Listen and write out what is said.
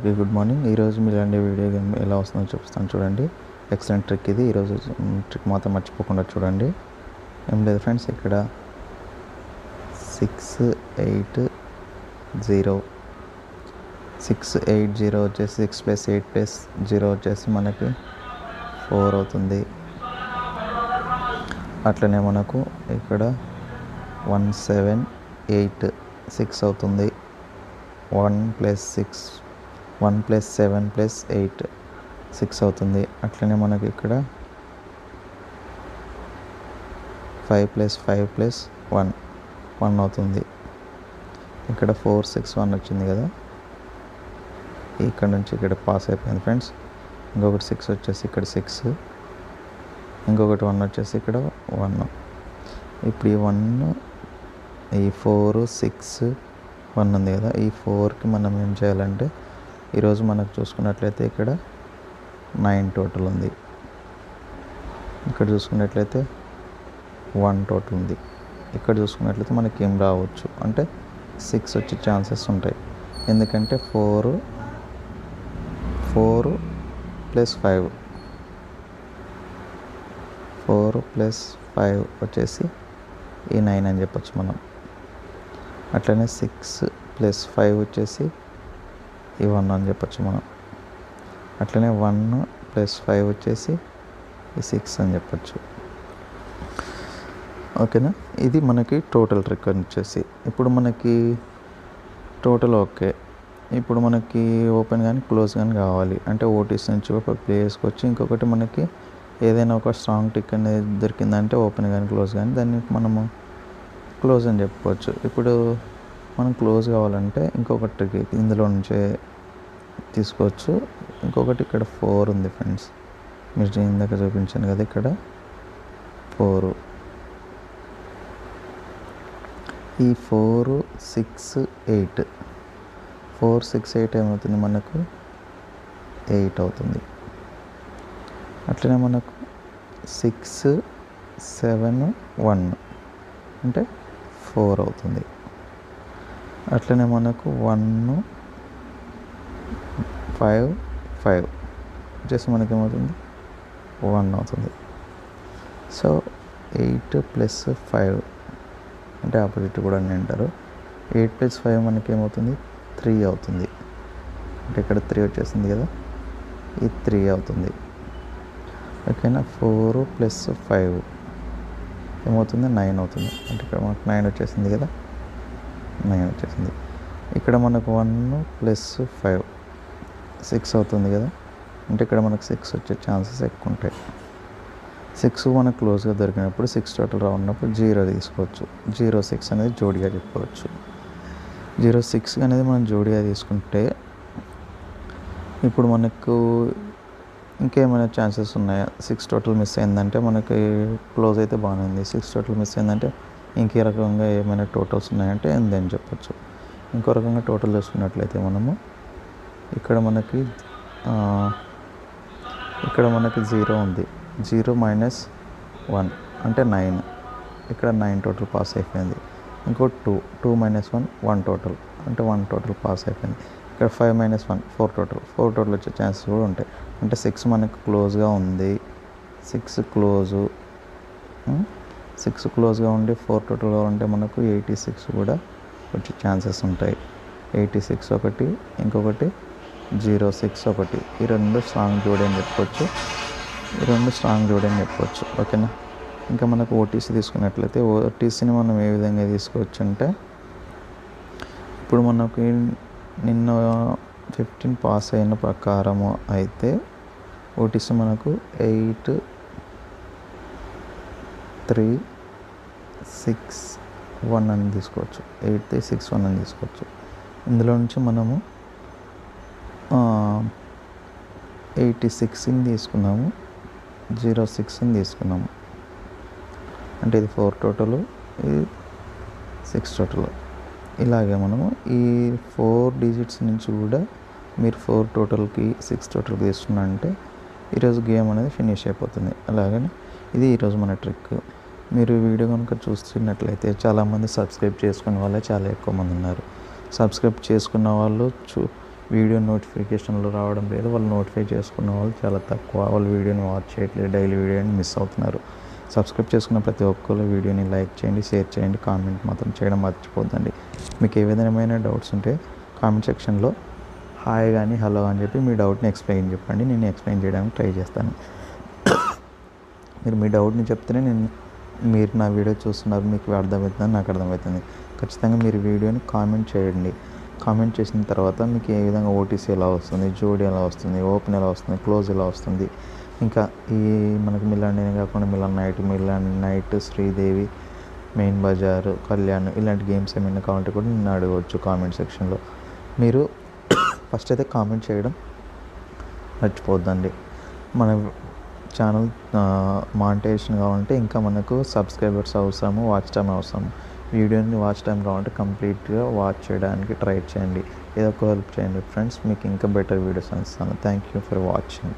Good morning. ఈరోజు మీరు ఇలాంటి వీడియో గేమ్ ఎలా వస్తుందో చూపిస్తాను చూడండి. ఎక్సలెంట్ ట్రిక్ ఇది. ఈరోజు ట్రిక్ మాత్రం మర్చిపోకుండా చూడండి. ఏం లేదు ఫ్రెండ్స్, ఇక్కడ 680 వచ్చేసి 6 + 8 + 0 వచ్చేసి మనకి 4 అవుతుంది. అట్లనే మనకు ఇక్కడ 178 అవుతుంది. 1 + 7 + 8 6 అవుతుంది. అట్లనే మనకి ఇక్కడ 5 + 5 + 1 అవుతుంది. ఇక్కడ 461 వచ్చింది కదా, ఇక్కడ నుంచి ఇక్కడ పాస్ అయిపోయింది ఫ్రెండ్స్. ఇంకొకటి 6 వచ్చేసి ఇక్కడ 6, ఇంకొకటి 1 వచ్చేసి ఇక్కడ 1. ఇప్పుడు ఈ 1, ఈ 4, 6, 1 ఉంది కదా, ఈ 4కి మనం ఏం చేయాలంటే ఈరోజు మనకు చూసుకున్నట్లయితే ఇక్కడ 9 టోటల్ ఉంది. ఇక్కడ చూసుకున్నట్లయితే 1 టోటల్ ఉంది. ఇక్కడ చూసుకున్నట్లయితే మనకి ఏం రావచ్చు అంటే 6 వచ్చే ఛాన్సెస్ ఉంటాయి. ఎందుకంటే 4 + 5 వచ్చేసి ఈ 9 అని చెప్పచ్చు మనం. అట్లనే 6 + 5 వచ్చేసి ఈ 1 అని చెప్పచ్చు మనం. అట్లనే 1 + 5 వచ్చేసి ఈ 6 అని చెప్పచ్చు. ఓకేనా, ఇది మనకి టోటల్ ట్రిక్ వచ్చేసి. ఇప్పుడు మనకి టోటల్ ఓకే. ఇప్పుడు మనకి ఓపెన్ కానీ క్లోజ్ కానీ కావాలి అంటే ఓటీస్ నుంచి ఒక ప్లే చేసుకోవచ్చు. ఇంకొకటి మనకి ఏదైనా ఒక స్ట్రాంగ్ టిక్ అనేది దొరికిందంటే ఓపెన్ కానీ క్లోజ్ కానీ దాన్ని మనము క్లోజ్ అని చెప్పుకోవచ్చు. ఇప్పుడు మనం క్లోజ్ కావాలంటే ఇంకొక ట్రిక్ ఇందులో నుంచే తీసుకోవచ్చు. ఇంకొకటి ఇక్కడ 4 ఉంది ఫ్రెండ్స్, మీరు ఇందాక చూపించాను కదా, ఇక్కడ 4. ఈ 4, 6, 8 ఏమవుతుంది మనకు 8 అవుతుంది. అట్లనే మనకు 6, 7, 1 అంటే 4 అవుతుంది. అట్లనే మనకు 1, 5 వచ్చేసి మనకి ఏమవుతుంది 1 అవుతుంది. సో 8 + 5 అంటే ఆపోజిట్ కూడా అని అంటారు. 8 + 5 మనకి ఏమవుతుంది 3 అవుతుంది. అంటే ఇక్కడ 3 వచ్చేసింది కదా, ఈ 3 అవుతుంది. ఓకేనా, 4 + 5 ఏమవుతుంది 9 అవుతుంది. అంటే ఇక్కడ మనకు 9 వచ్చేసింది కదా, 9 వచ్చేసింది. ఇక్కడ మనకు 1 + 5 6 అవుతుంది కదా, అంటే ఇక్కడ మనకు 6 వచ్చే ఛాన్సెస్ ఎక్కువ ఉంటాయి. 6 మనకు క్లోజ్గా దొరికినప్పుడు 6 టోటల్ రాఉన్నప్పుడు 0 తీసుకోవచ్చు. 0, 6 అనేది జోడిగా చెప్పుకోవచ్చు. 0, 6 అనేది మనం జోడిగా తీసుకుంటే ఇప్పుడు మనకు ఇంకేమైనా ఛాన్సెస్ ఉన్నాయా? 6 టోటల్ మిస్ అయిందంటే మనకి క్లోజ్ అయితే బాగానే ఉంది. 6 టోటల్ మిస్ అయిందంటే ఇంకే రకంగా ఏమైనా టోటల్స్ ఉన్నాయంటే ఎందని చెప్పచ్చు. ఇంకో రకంగా టోటల్ చూసుకున్నట్లయితే మనము ఇక్కడ మనకి 0 ఉంది. 0 - 1 అంటే 9. ఇక్కడ 9 టోటల్ పాస్ అయిపోయింది. ఇంకో 2 - 1 1 టోటల్ అంటే 1 టోటల్ పాస్ అయిపోయింది. ఇక్కడ 5 - 1 4 టోటల్ వచ్చే ఛాన్సెస్ కూడా ఉంటాయి. అంటే 6 మనకు క్లోజ్గా ఉంది. 6 క్లోజ్గా ఉండి 4 టోటల్గా ఉంటే మనకు 86 కూడా వచ్చే ఛాన్సెస్ ఉంటాయి. 86 ఒకటి, ఇంకొకటి 06 ఒకటి. ఈ రెండు స్ట్రాంగ్ జోడి అని చెప్పుకోవచ్చు. ఓకేనా, ఇంకా మనకు ఓటీసీ తీసుకున్నట్లయితే ఓటీసీని మనం ఏ విధంగా తీసుకోవచ్చు అంటే ఇప్పుడు మనకి నిన్న 15 పాస్ అయిన ప్రకారము అయితే ఓటీసీ మనకు 8, 3, 6, 1 అని తీసుకోవచ్చు. 8, 3, 6, 1 అని తీసుకోవచ్చు. ఇందులో నుంచి మనము 86ని తీసుకున్నాము, 06ని తీసుకున్నాము. అంటే ఇది 4 టోటల్, ఇది 6 టోటల్. ఇలాగే మనము ఈ 4 డిజిట్స్ నుంచి కూడా మీరు 4 టోటల్కి 6 టోటల్కి తీసుకున్నారంటే ఈరోజు గేమ్ అనేది ఫినిష్ అయిపోతుంది. అలాగని ఇది ఈరోజు మన ట్రిక్. మీరు వీడియో కనుక చూస్తున్నట్లయితే చాలామంది సబ్స్క్రైబ్ చేసుకునే వాళ్ళే చాలా ఎక్కువ మంది ఉన్నారు. సబ్స్క్రైబ్ చేసుకున్న వాళ్ళు వీడియో నోటిఫికేషన్లు రావడం లేదు. వాళ్ళు నోటిఫై చేసుకున్న వాళ్ళు చాలా తక్కువ. వాళ్ళు వీడియోని వాచ్ చేయట్లేదు, డైలీ వీడియోని మిస్ అవుతున్నారు. సబ్స్క్రైబ్ చేసుకున్న ప్రతి ఒక్కరు వీడియోని లైక్ చేయండి, షేర్ చేయండి, కామెంట్ మాత్రం చేయడం మర్చిపోద్దండి. మీకు ఏ విధమైన డౌట్స్ ఉంటే కామెంట్ సెక్షన్లో హాయ్ కానీ హలో అని చెప్పి మీ డౌట్ని ఎక్స్ప్లెయిన్ చెప్పండి. నేను ఎక్స్ప్లెయిన్ చేయడానికి ట్రై చేస్తాను. మీరు మీ డౌట్ని చెప్తేనే మీరు నా వీడియో చూస్తున్నారు, మీకు అర్థమవుతుందని నాకు అర్థమవుతుంది. ఖచ్చితంగా మీరు వీడియోని కామెంట్ చేయండి. కామెంట్ చేసిన తర్వాత మీకు ఏ విధంగా ఓటీసీ ఎలా వస్తుంది, జోడీ ఎలా వస్తుంది, ఓపెన్ ఎలా వస్తుంది, క్లోజ్ ఎలా వస్తుంది, ఇంకా ఈ మనకి మిలాన్ కాకుండా మిలాన్ నైట్, శ్రీదేవి, మెయిన్ బజార్, కళ్యాణ్ ఇలాంటి గేమ్స్ ఏమైనా కావాలంటే కూడా నేను అడగవచ్చు కామెంట్ సెక్షన్లో. మీరు ఫస్ట్ అయితే కామెంట్ చేయడం మర్చిపోద్దండి. మన ఛానల్ మానిటైజేషన్ కావాలంటే ఇంకా మనకు సబ్స్క్రైబర్స్ అవసరము, వాచ్ టైం అవసరం. వీడియోని వాచ్ టైం కావాలంటే కంప్లీట్గా వాచ్ చేయడానికి ట్రై చేయండి. ఏదో ఒక హెల్ప్ చేయండి ఫ్రెండ్స్. మీకు ఇంకా బెటర్ వీడియోస్ అందిస్తాను. Thank you for watching.